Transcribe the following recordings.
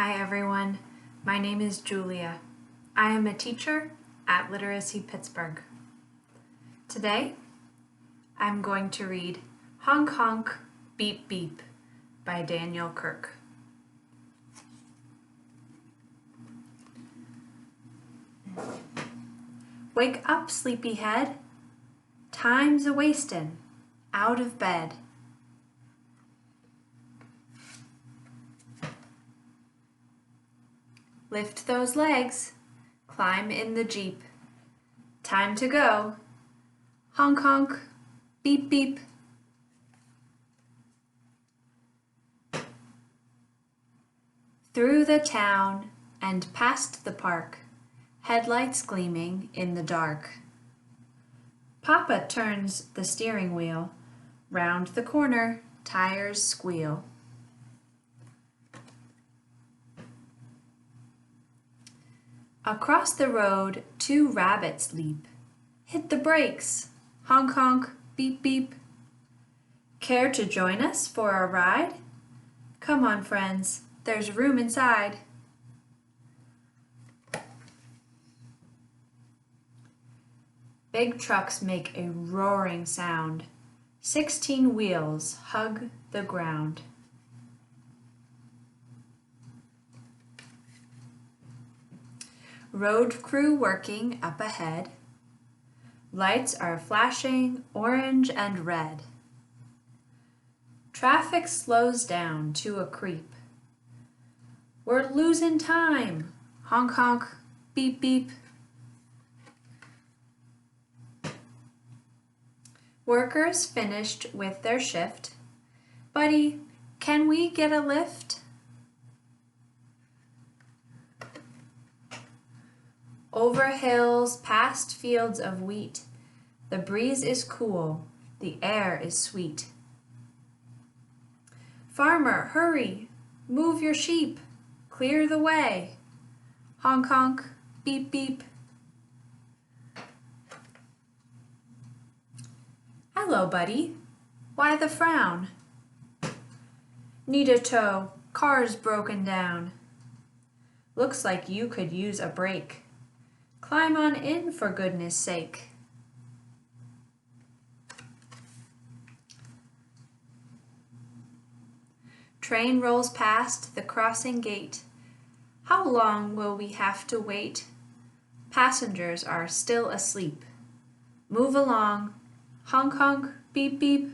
Hi everyone, my name is Julia. I am a teacher at Literacy Pittsburgh. Today, I'm going to read Honk Honk, Beep Beep by Daniel Kirk. Wake up, sleepyhead. Time's a-wastin', out of bed. Lift those legs, climb in the Jeep. Time to go. Honk honk, beep beep. Through the town and past the park, headlights gleaming in the dark. Papa turns the steering wheel, round the corner, tires squeal. Across the road, two rabbits leap. Hit the brakes, honk honk, beep beep. Care to join us for a ride? Come on friends, there's room inside. Big trucks make a roaring sound. 16 wheels hug the ground. Road crew working up ahead. Lights are flashing orange and red. Traffic slows down to a creep. We're losing time. Honk honk, beep beep. Workers finished with their shift. Buddy, can we get a lift? Over hills, past fields of wheat, the breeze is cool, the air is sweet. Farmer, hurry, move your sheep, clear the way. Honk honk, beep beep. Hello, buddy. Why the frown? Need a tow, car's broken down. Looks like you could use a break. Climb on in for goodness sake. Train rolls past the crossing gate. How long will we have to wait? Passengers are still asleep. Move along. Honk honk, beep beep.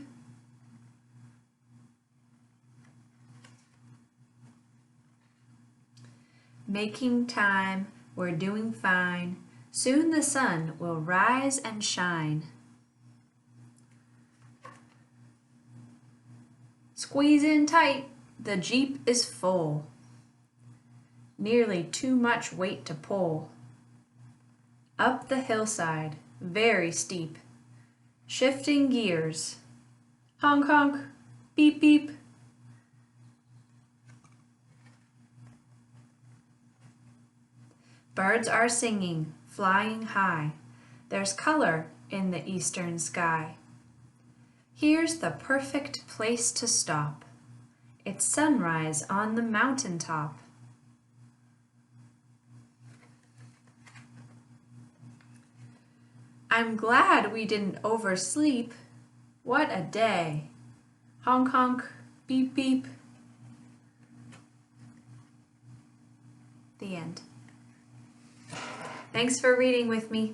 Making time, we're doing fine. Soon the sun will rise and shine. Squeeze in tight, the Jeep is full. Nearly too much weight to pull. Up the hillside, very steep. Shifting gears. Honk honk, beep beep. Birds are singing, flying high. There's color in the eastern sky. Here's the perfect place to stop. It's sunrise on the mountaintop. I'm glad we didn't oversleep. What a day. Honk honk, beep beep. The end. Thanks for reading with me.